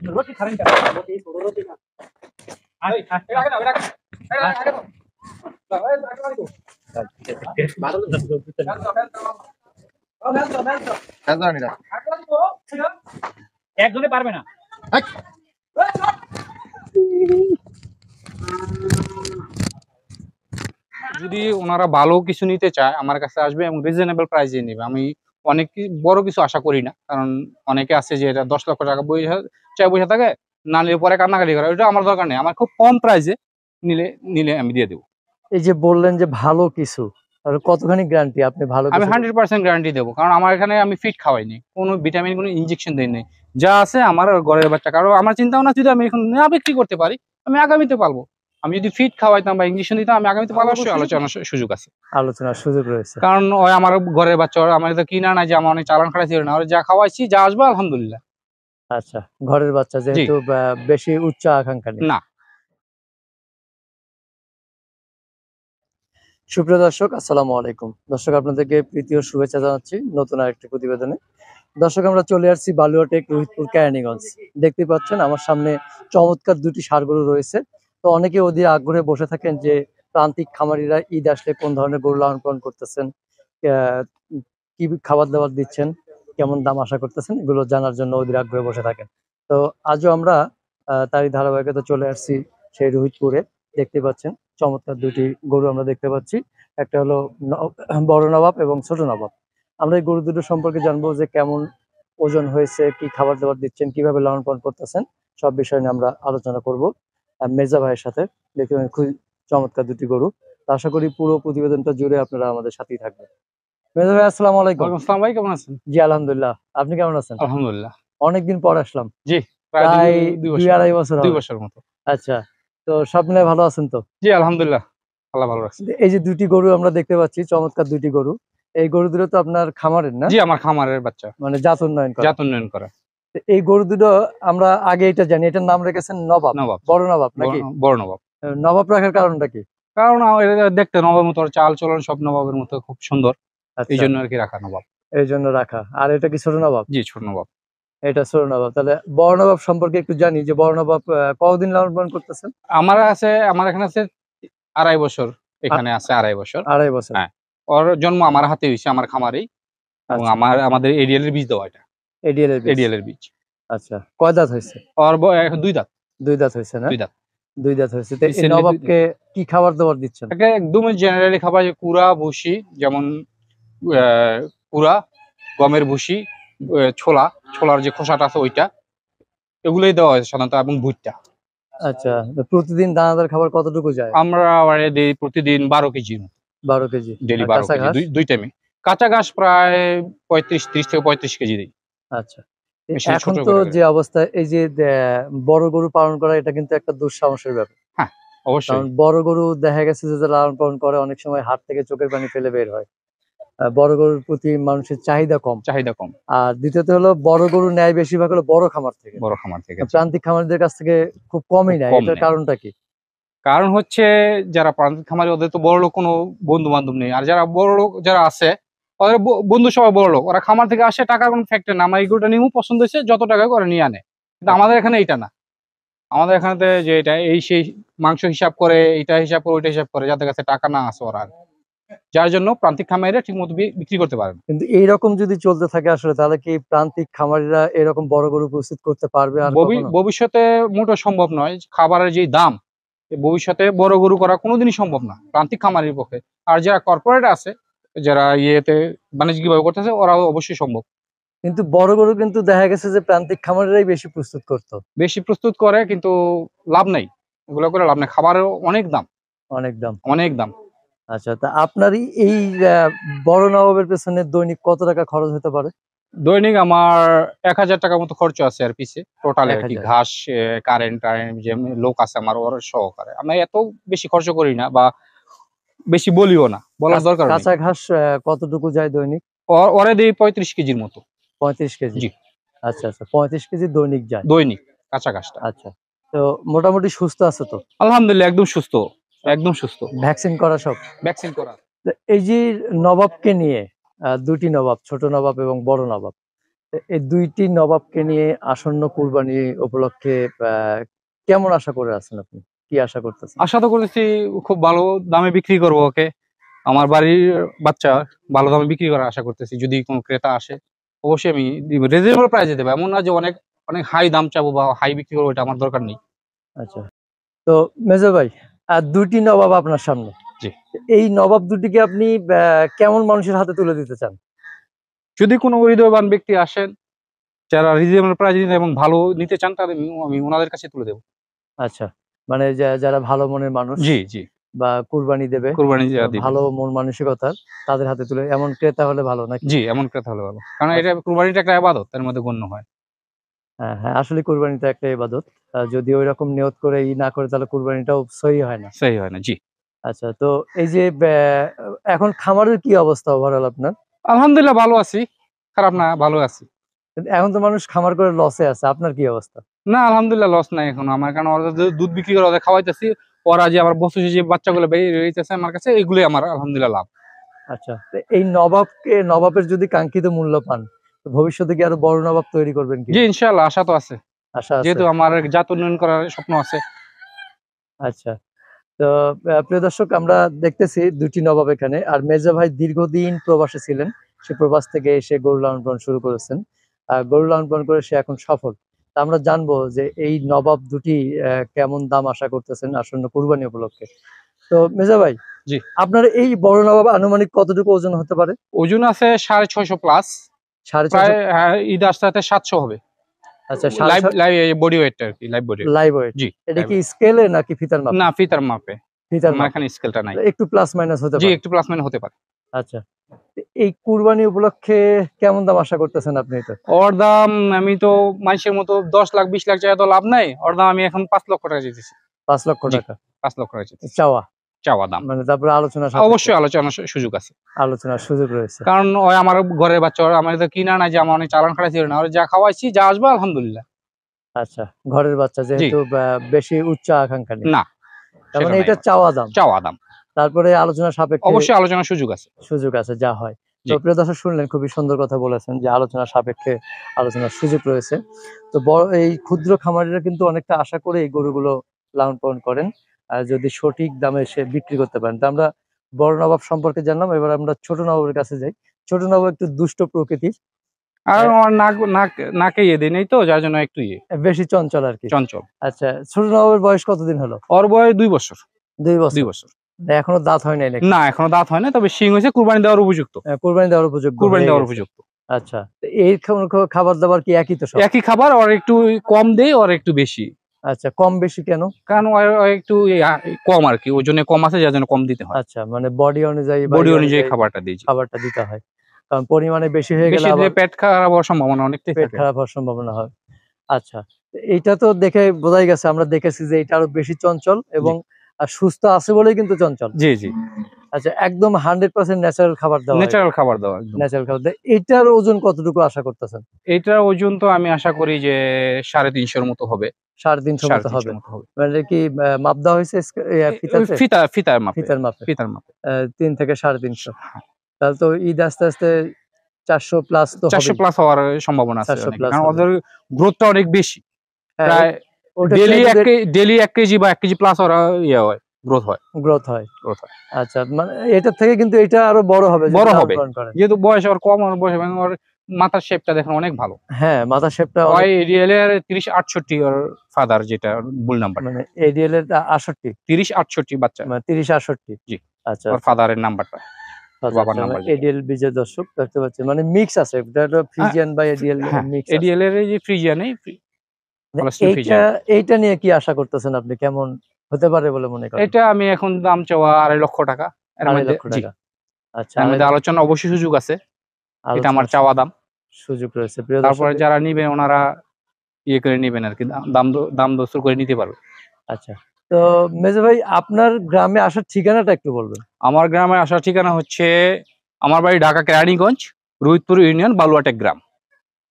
रोटी खाने का रोटी रोटी का আরে আগে আগে আগে আগে একজনে পারবে না। যদি ওনারা ভালো কিছু নিতে চায় আমার কাছে আসবে এবং রিজনেবল প্রাইসে নেবে। আমি অনেক বড় কিছু আশা করি না, কারণ অনেকে আছে যে এটা 10 লক্ষ টাকা বসে থাকে, না নিলে পরে কান্নাকাটি করে, ওটা আমার দরকার নেই। আমার খুব কম প্রাইসে নিলে নিলে আমি দিয়ে দেবো। এই যে বললেন যে ভালো কিছু, আর কতখানি গ্যারান্টি আপনি ভালো? আমি 100% গ্যারান্টি দেবো, কারণ আমার এখানে আমি ফিট খাওয়াইনি, কোনো ভিটামিন কোনো ইনজেকশন দেই নাই, যা আছে আমার ঘরের বাচ্চা। কারণ আমার চিন্তা ভাবনা যদি আমি এখন না বিক্রি করতে পারি আমি আগামীতে পারবো। আমি যদি ফিট খাওয়াইতাম বা ইনজেকশন দিতাম আমি আগামীতে পারবো, অবশ্যই আলোচনার সুযোগ আছে, আলোচনার সুযোগ রয়েছে। কারণ ওই আমার ঘরের বাচ্চা, আমার তো কিনা নাই যে আমার অনেক চালান খারাপ ছিল না, যা খাওয়াইছি যা আসবে আলহামদুলিল্লাহ। আচ্ছা, ঘরের বাচ্চা যেহেতু বেশি উচ্চ আকাঙ্ক্ষা না। সুপ্রিয় দর্শক, আসসালামু আলাইকুম। দর্শক, আপনাদেরকে প্রীতি ও শুভেচ্ছা জানাচ্ছি নতুন আরেকটি প্রতিবেদনে। দর্শক, আমরা চলে আসছি বালুয়াটেক, রোহিতপুর, কেরানীগঞ্জ। দেখতে পাচ্ছেন আমার সামনে চমৎকার দুটি ষাঁড় গরু রয়েছে। তো অনেকে ওদের আগ্রহে বসে থাকেন যে প্রান্তিক খামারিরা ঈদ আসলে কোন ধরনের গরু লালন পালন করতেছেন, কি খাবার দাবার দিচ্ছেন, কেমন দাম আশা করতেছেন, এগুলো জানার জন্য ওদের আগ্রহে বসে থাকেন। তো আজও আমরা তারই ধারাবাহিকতা চলে আসছি সেই রোহিতপুরে। দেখতে পাচ্ছেন চমৎকার দুটি গরু আমরা দেখতে পাচ্ছি, একটা হলো বড় নবাব এবং ছোট নবাব। আমরা এই গরু দুটো সম্পর্কে জানবো যে কেমন ওজন হয়েছে, কি খাবার দাবার দিচ্ছেন, কিভাবে লালন পালন করতেছেন, সব বিষয় নিয়ে আমরা আলোচনা করব মেজা ভাইয়ের সাথে। দেখতে খুব চমৎকার দুটি গরু। আশা করি পুরো প্রতিবেদনটা জুড়ে আপনারা আমাদের সাথেই থাকবেন। মেজা ভাই, আসসালামু আলাইকুম। আসসালাম ভাই, কেমন আছেন? জি আলহামদুলিল্লাহ, আপনি কেমন আছেন? আলহামদুলিল্লাহ, অনেকদিন পর আসলাম। জি, প্রায় 2-2.5 বছর। 2 বছর মতো। আচ্ছা, তো সব মিলে ভালো আছেন তো? জি আলহামদুলিল্লাহ, আল্লাহ ভালো রাখছে। এই যে দুটি গরু আমরা দেখতে পাচ্ছি, চমৎকার দুটি গরু, এই গরু দুটো তো আপনার খামারের না? জি, আমার খামারের বাচ্চা, মানে জাত উন্নয়ন করা। এই গরু দুটো আমরা আগে এটা জানি, এটার নাম রেখেছেন নবাব। নবাব, বড় নবাব নাকি? বড় নবাব। নবাব রাখার কারণটা কি? কারণ দেখতে নবাবের মতো, চাল চলন সব নবাবের মতো খুব সুন্দর, এই জন্য আর কি রাখা নবাব। এই জন্য রাখা। আর এটা কি ছোট নবাব? জি, ছোট নবাব। এটা ছোট নবাব। তাহলে বড় নবাব সম্পর্কে একটু জানি, যে বড় নবাব কতদিন লালন পালন করতেছেন? আমার এখানে আছে 2.5 বছর, এখানে আছে 2.5 বছর। 2.5 বছর? হ্যাঁ, ওর জন্ম আমার হাতে হয়েছে, আমার খামারেই, এবং আমাদের এডিএল এর বীজ দেওয়া। এটা এডিএল এর বীজ। আচ্ছা, কয় দাঁত হয়েছে? ওর 2 দাঁত। 2 দাঁত হয়েছে না? 2 দাঁত। 2 দাঁত হয়েছে। তো এই নবাবকে কি খাবার দাবার দিচ্ছেন? একদম জেনারেলি খাবার, কুড়া ভুসি, যেমন কুড়া, গমের ভুসি, ছোলার যে খোসাটা আছে ওইটা, এগুলোই দেওয়া হয় সাধারণত, এবং ভুট্টা। আচ্ছা, প্রতিদিন দানাদার খাবার কতটুকু যায়? আমরা দিই প্রতিদিন 12 কেজি। 12 কেজি ডেইলি 12 কেজি, দুই টাইমে। কাঁচা ঘাস প্রায় 30 থেকে 35 কেজি দিই। আচ্ছা, এখন তো যে অবস্থা, এই যে বড় গরু পালন করা, এটা কিন্তু একটা দুঃসাহসের ব্যাপার। হ্যাঁ, অবশ্যই। কারণ বড় গরু দেখা গেছে যে লালন পালন করে, অনেক সময় হাত থেকে চোখের পানি ফেলে বের হয়। বড় গরুর প্রতি মানুষের চাহিদা কম। আর দ্বিতীয়ত হলো বড় গরু নেয় বেশিরভাগ হলো বড় খামার থেকে। প্রান্তিক খামারিদের কাছ থেকে খুব কমই নেয়। এটার কারণটা কি? কারণ হচ্ছে যারা প্রান্তিক খামারি, ওদের তো বড় লোক কোনো বন্ধু বান্ধব নেই। আর যারা বড় লোক যারা আছে, ওদের বন্ধু সবাই বড় লোক, ওরা খামার থেকে আসে, টাকার কোনো ফ্যাক্টর না। আমার এই গরুটা নিয়ে পছন্দ হয়েছে, যত টাকা করে নিয়ে আনে। কিন্তু আমাদের এখানে এইটা না। আমাদের এখানে যে এটা সেই মাংস হিসাব করে, এইটা হিসাব করে, ওইটা হিসাব করে, যাদের কাছে টাকা না আছে ওরা, যার জন্য প্রান্তিক খামারিরা ঠিক মতো বিক্রি করতে পারে না। কিন্তু এইরকম যদি চলতে থাকে আসলে, তাহলে কি প্রান্তিক খামারিরা এরকম বড় গরু প্রস্তুত করতে পারবে? আর ভবিষ্যতে মোটেও সম্ভব নয়। খাবারের যে দাম, ভবিষ্যতে বড় গরু করা কোনোদিনই সম্ভব না প্রান্তিক খামারির পক্ষে। আর যারা কর্পোরেট আছে, যারা ইয়েতে বাণিজ্যিক ভাবে করতেছে, ওরা অবশ্যই সম্ভব। কিন্তু বড় গরু কিন্তু দেখা গেছে যে প্রান্তিক খামারিরাই বেশি প্রস্তুত করে, কিন্তু লাভ নাই, এগুলো করে লাভ নাই। খাবারের অনেক দাম। আচ্ছা, তা আপনার এই বড় নবাবের পেছনে দৈনিক কত টাকা খরচ হতে পারে? দৈনিক আমার 1000 টাকার মতো খরচ আছে আর পিছে টোটাল, ঘাস, কারেন্ট, যে লোক আছে আমার, ওর সহকারে। আমি এত বেশি খরচ করি না, বা বেশি বলিও না, বলার দরকার নেই। কাঁচা ঘাস কতটুকু যায় দৈনিক? ওরে দিই 35 কেজির মতো। 35 কেজি? জি। আচ্ছা, 35 কেজি দৈনিক যায়? দৈনিক কাঁচা ঘাসটা। আচ্ছা, তো মোটামুটি সুস্থ আছে তো? আলহামদুলিল্লাহ, একদম সুস্থ। ভ্যাকসিন করা? সব ভ্যাকসিন করা। এই যে নবাবকে নিয়ে দুটি নবাব, ছোট নবাব এবং বড় নবাব। এই দুইটি নবাবকে নিয়ে আসন্ন কুরবানি উপলক্ষে কেমন আশা করে আছেন আপনি? কি আশা করতেছেন? আশা তো করতেছি খুব ভালো দামে বিক্রি করবো ওকে। আমার বাড়ির বাচ্চা ভালো দামে বিক্রি করার আশা করতেছি। যদি কোনো ক্রেতা আসে অবশ্যই আমি দিব, রিজনেবল প্রাইসে দেবো। এমন না যে অনেক অনেক হাই দাম চাবো বা হাই বিক্রি করবো, এটা আমার দরকার নেই। আচ্ছা, তো মেজো ভাই, আর দুটি নবাব আপনার সামনে। জি। এই নবাব দুটিকে আপনি কেমন মানুষের হাতে তুলে দিতে চান? যদি কোনো হৃদয়বান ব্যক্তি আসেন যারা রিজনেবল প্রাইস এবং ভালো নিতে চান, তাহলে আমি ওনাদের কাছে তুলে দেবো। আচ্ছা, মানে যারা ভালো মনের মানুষ, জি জি, বা কুরবানি দেবে, কুরবানি দিবে। ভালো মন মানসিকতার, তাদের হাতে তুলে, এমন ক্রেতা হলে ভালো নাকি? জি, এমন ক্রেতা হলে ভালো, কারণ আচ্ছা। এটা কুরবানিটা একটা ইবাদত, এর মধ্যে গণ্য হয়। হ্যাঁ হ্যাঁ, আসলে কুরবানিটা একটা ইবাদত। যদি ওইরকম নিয়ত করে না করে তাহলে কুরবানিটাও সহি হয় না। সেই হয় না। জি, আচ্ছা, তো এই যে এখন খামারের কি অবস্থা ওভারঅল আপনার? আলহামদুলিল্লাহ ভালো আছি, খারাপ না, ভালো আছি। কিন্তু এখন তো মানুষ খামার করে লসে আছে, আপনার কি অবস্থা? না আলহামদুলিল্লাহ লস নাই এখন আমার, কারণ ওরা যে দুধ বিক্রি করে ওদের খাওয়াইতেছি, ওরা যে আমার বছর যে বাচ্চাগুলো বেরিয়ে রয়েছে আমার কাছে, এগুলোই আমার আলহামদুলিল্লাহ লাভ। আচ্ছা, তো এই নবাবের যদি কাঙ্ক্ষিত মূল্য পান, তো ভবিষ্যতে কি আরো বড় নবাব তৈরি করবেন কি? জি ইনশাআল্লাহ, আশা তো আছে, আশা আছে। যেহেতু আমার জাত উন্নয়ন করার স্বপ্ন আছে। আচ্ছা, তো প্রিয় দর্শক, আমরা দেখতেছি দুটি নবাব এখানে। আর মেজা ভাই দীর্ঘদিন প্রবাসে ছিলেন, সে প্রবাস থেকে এসে গরু লালন পালন শুরু করেছেন। গরু লালন পালন করে সে এখন সফল। তা আমরা জানবো যে এই নবাব দুটি কেমন দাম আশা করতেছেন আসন্ন কুরবানি উপলক্ষে। তো মেজা ভাই, জি, আপনার এই বড় নবাব আনুমানিক কতটুকু ওজন হতে পারে? ওজন আছে 650 প্লাস, 450? প্রায় ঈদ আসতে আসতে 700 হবে। আচ্ছা, লাইভ লাইভ বডি ওয়েট আর কি, লাইভ বডি। Live weight. জি, এটা কি স্কেলে নাকি ফিতার মাপে? না ফিতার মাপে, ফিতার আমার মাপে। এখানে স্কেলটা নাই। একটু প্লাস মাইনাস হতে জি, পারে। একটু প্লাস মাইনাস হতে পারে। আচ্ছা, এই কুরবানি উপলক্ষে কেমন দাম আশা করতেছেন আপনি এটা? ওর দাম আমি তো মানুষের মতো 10 লাখ 20 লাখ টাকা তো লাভ নাই, ওর দাম আমি এখন 5 লক্ষ টাকা চাইতেছি। 5 লক্ষ জি, টাকা 5 লক্ষ টাকা চাইতেছি চাওয়া? চাওয়া দাম। মানে তারপরে আলোচনা সাপেক্ষে? অবশ্যই আলোচনার সুযোগ আছে, আলোচনার সুযোগ রয়েছে। কারণ ওই আমার ঘরের বাচ্চা, ওরা আমার তো কিনা নাই যে আমার অনেক চালান খাটাইছি না, ওরা যা খাওয়াইছি যা আসবে আলহামদুলিল্লাহ। আচ্ছা, ঘরের বাচ্চা জি, যেহেতু বেশি উচ্চ আকাঙ্ক্ষা নেই, না তার সেটা মানে নাই এটা আমার। চাওয়া দাম। চাওয়া দাম, তারপরে আলোচনা সাপেক্ষে অবশ্যই আলোচনার সুযোগ আছে। সুযোগ আছে, যা হয়। তো জি, প্রিয় দর্শক, শুনলেন, খুবই সুন্দর কথা বলেছেন যে আলোচনা সাপেক্ষে আলোচনার সুযোগ রয়েছে। তো এই ক্ষুদ্র খামারিরা কিন্তু অনেকটা আশা করে এই গরুগুলো লালন পালন করেন, আর যদি সঠিক দামে সে বিক্রি করতে পারেন। তো আমরা বড় নবাব সম্পর্কে জানলাম, এবার আমরা ছোট নবাবের কাছে যাই। ছোট নবাব একটু দুষ্ট প্রকৃতির, আর আমার নাক নাক নাকে ইয়ে দিই নেই তো, যার জন্য একটু ইয়ে বেশি চঞ্চল আর কি। চঞ্চল। আচ্ছা, ছোট নবাবের বয়স কতদিন হলো? ওর বয়স 2 বছর। 2 2 বছর? বছর। এখনো দাঁত হয় নাই নাকি? না এখনো দাঁত হয় না, তবে শিং হয়েছে, কুরবানি দেওয়ার উপযুক্ত। কুরবানি দেওয়ার উপযোগ্য কুরবানি হয়ে দেওয়ার গেছে। উপযুক্ত। আচ্ছা, তো এই খাবার দাবার কি একই তো সব? একই খাবার, ওর একটু কম দেই, ওর একটু বেশি। আচ্ছা, কম বেশি কেন? কারণ ও একটু কম আর কি, ওজনে কম আছে, যার জন্য কম দিতে হয়। আচ্ছা, মানে বডি অনুযায়ী বা বডি ইয়ে অনুযায়ী অনুযায়ী খাবারটা দিই। খাবারটা দিতে হয়। কারণ পরিমাণে বেশি হয়ে গেলে বেশি দিলে আবার পেট খারাপ হওয়ার সম্ভাবনা অনেকটাই পেট থাকে। খারাপ হওয়ার সম্ভাবনা হয়। আচ্ছা, তো এইটা তো দেখে বোঝাই গেছে, আমরা দেখেছি যে এটা আরো বেশি চঞ্চল এবং সুস্থ আছে বলেই কিন্তু চঞ্চল। জি জি, আচ্ছা, একদম 100% ন্যাচারাল খাবার দেওয়া হয়। ন্যাচারাল খাবার দাওয়া একদম। ন্যাচারাল খাবার দেয়। এটার ওজন কতটুকু আশা করতেছেন? এটার ওজন তো আমি আশা করি যে 350 মতো হবে। 350 মতো 350 হবে? মতো হবে। মানে কি মাপ দেওয়া হয়েছে ফিতাতে? ফিতার মাপে। ফিতার মাপে ফিতার মাপে 3 থেকে 350। তাহলে তো ঈদ আস্তে আস্তে 400 প্লাস তো 400 হবেই। প্লাস হওয়ার সম্ভাবনা আছে 400 অনেক, প্লাস কারণ হবে। ওদের গ্রোথটা অনেক বেশি। হ্যাঁ, প্রায় ওটা ডেইলি 1 কেজি বা 1 কেজি প্লাস ওরা ইয়ে হয়, গ্রোথ হয়। গ্রোথ হয়। গ্রোথ হয়। আচ্ছা, মানে এটার থেকে কিন্তু এটা আরো বড় হবে যদি বড় লালন হবে, পালন করেন। যেহেতু বয়স ওর কম, ওর বয়স এবং ওর মাথার শেপটা দেখেন অনেক ভালো। হ্যাঁ, মাথা শেপটা ওই অনেক, রিয়েলের 30-68 ওর ফাদার, যেটা ভুল নাম্বার, মানে এডিএল এর 68, 30-68 বাচ্চা। মানে 30-68। জি, আচ্ছা ওর আচ্ছা ফাদারের নাম্বারটা, আচ্ছা, বাবার নাম্বার যেটা। এডিএল বিজয় দর্শক দেখতে পাচ্ছেন, মানে মিক্স আছে, এটা হলো ফ্রিজিয়ান বা এডিএল হ্যাঁ, মিক্স আছে। এডিএল এর এই যে ফ্রিজিয়ান, এই হলস্টিন এইটা ফ্রিজিয়ান, এইটা নিয়ে কি আশা করতেছেন আপনি? কেমন হতে পারে বলে মনে করেন? এটা আমি এখন দাম চাওয়া 2.5 লক্ষ টাকা। এর 2.5 মধ্যে লক্ষ জি, টাকা? আচ্ছা, এর মধ্যে আলোচনা অবশ্যই সুযোগ আছে, এটা আমার আলোচনার চাওয়া দাম। সুযোগ রয়েছে। প্রিয় দর্শক, তারপরে যারা নিবে ওনারা ইয়ে করে নিবেন আর কি, দাম দস্তর করে নিতে পারবে। আচ্ছা, তো মেজো ভাই, আপনার গ্রামে আসার ঠিকানাটা একটু বলবেন? আমার গ্রামে আসার ঠিকানা হচ্ছে, আমার বাড়ি ঢাকা কেরানীগঞ্জ, রোহিতপুর ইউনিয়ন, বালুয়াটেক গ্রাম।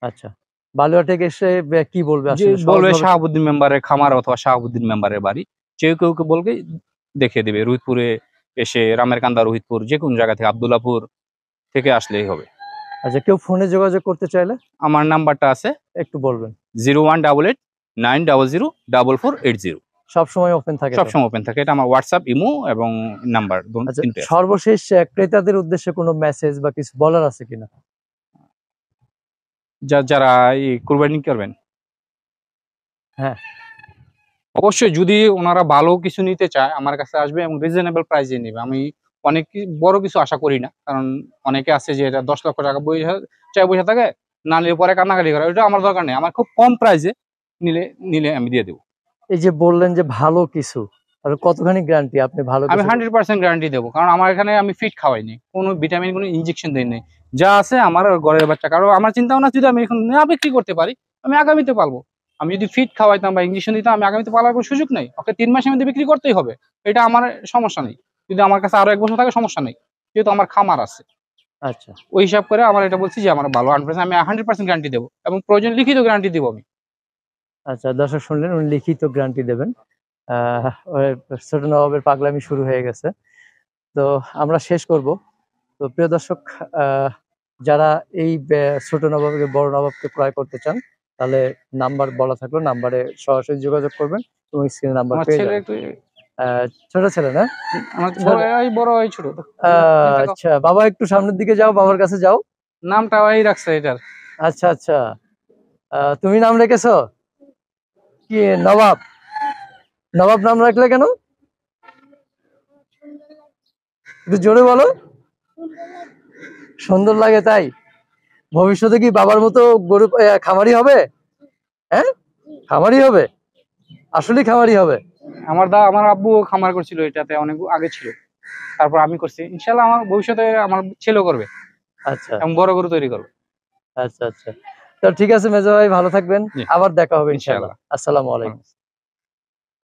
আচ্ছা, বালুয়াটেক এসে কি বলবে যে আসলে বলবে সহজভাবে? শাহাবুদ্দিন মেম্বারের খামার অথবা শাহাবুদ্দিন মেম্বারের বাড়ি, যে কেউ বলবে দেখিয়ে দেবে। রোহিতপুরে এসে রামের কান্দা, রোহিতপুর যে কোন জায়গা থেকে, আব্দুল্লাপুর থেকে আসলেই হবে। আচ্ছা, কেউ ফোনে যোগাযোগ করতে চাইলে আমার নাম্বারটা আছে একটু বলবেন। 0188904480। সবসময় ওপেন থাকে তো? সবসময় ওপেন থাকে। এটা আমার হোয়াটসঅ্যাপ, ইমো এবং নাম্বার আচ্ছা, তিনটে আছে। সর্বশেষ ক্রেতাদের উদ্দেশ্যে কোনো মেসেজ বা কিছু বলার আছে কিনা? যারা এই কুরবানি করবেন, হ্যাঁ। অবশ্যই যদি ওনারা ভালো কিছু নিতে চায় আমার কাছে আসবে এবং রিজনেবল প্রাইসে নেবে। আমি অনেক বড় কিছু আশা করি না, কারণ অনেকে আছে যে এটা 10 লক্ষ টাকা বসে থাকে, না নিলে পরে কান্নাকাটি করে। ওটা আমার দরকার নেই, আমার খুব কম প্রাইসে নিলে আমি দিয়ে দেবো। এই যে বললেন যে ভালো কিছু, আর কতখানি গ্যারান্টি আপনি ভালো আমি কিছু? 100% গ্যারান্টি দেবো, কারণ আমার এখানে আমি ফিট খাওয়াইনি, কোনো ভিটামিন, কোনো ইনজেকশন দেই নাই। যা আছে আমার ঘরের বাচ্চা। কারণ আমার চিন্তা ভাবনা, যদি আমি এখন না বিক্রি করতে পারি, আমি আগামীতে পারবো। আমি যদি ফিট খাওয়াইতাম বা ইনজেকশন দিতাম, আমি আগামীতে পালার কোনো সুযোগ নেই। ওকে 3 মাসের মধ্যে বিক্রি করতেই হবে, এটা আমার সমস্যা নেই। যদি আমার কাছে আরো 1 বছর থাকে সমস্যা নেই, যেহেতু আমার খামার আছে। আচ্ছা ওই হিসাব করে আমার এটা বলছি যে আমার ভালো 100%, আমি 100% গ্যারান্টি দেবো এবং প্রয়োজন লিখিত গ্যারান্টি দিব আমি। আচ্ছা, দর্শক শুনলেন, উনি লিখিত গ্যারান্টি দেবেন। ওই ছোট নবাবের পাগলামি শুরু হয়ে গেছে, তো আমরা শেষ করব। তো প্রিয় দর্শক, যারা এই ছোট নবাবকে বড় নবাবকে ক্রয় করতে চান, তাহলে নাম্বার বলা থাকলো, নাম্বারে সরাসরি যোগাযোগ করবেন এবং স্ক্রিনে নাম্বার আমার পেয়ে ছেলে যাবেন। একটু, ছোট ছেলে না? আমার বড় এই ছোট। আচ্ছা, বাবা একটু সামনের দিকে যাও, বাবার কাছে যাও। নামটা ওই রাখছে এটার। আচ্ছা আচ্ছা, তুমি নাম রেখেছো কি? নবাব? নবাব নাম রাখলে কেন? একটু জোরে বলো। সুন্দর লাগে তাই? ভবিষ্যতে কি বাবার মতো গরু খামারি হবে? হ্যাঁ, খামারি হবে, আসলেই খামারি হবে। আমার আব্বু খামার করছিল, এটাতে অনেক আগে ছিল, তারপর আমি করছি। ইনশাল্লাহ আমার ভবিষ্যতে আমার ছেলেও করবে আচ্ছা এবং বড় গরু তৈরি করবে। আচ্ছা আচ্ছা, তো ঠিক আছে মেজো ভাই, ভালো থাকবেন, জি, আবার দেখা হবে ইনশাআল্লাহ। ইনশাআল্লাহ। আসসালামু আলাইকুম।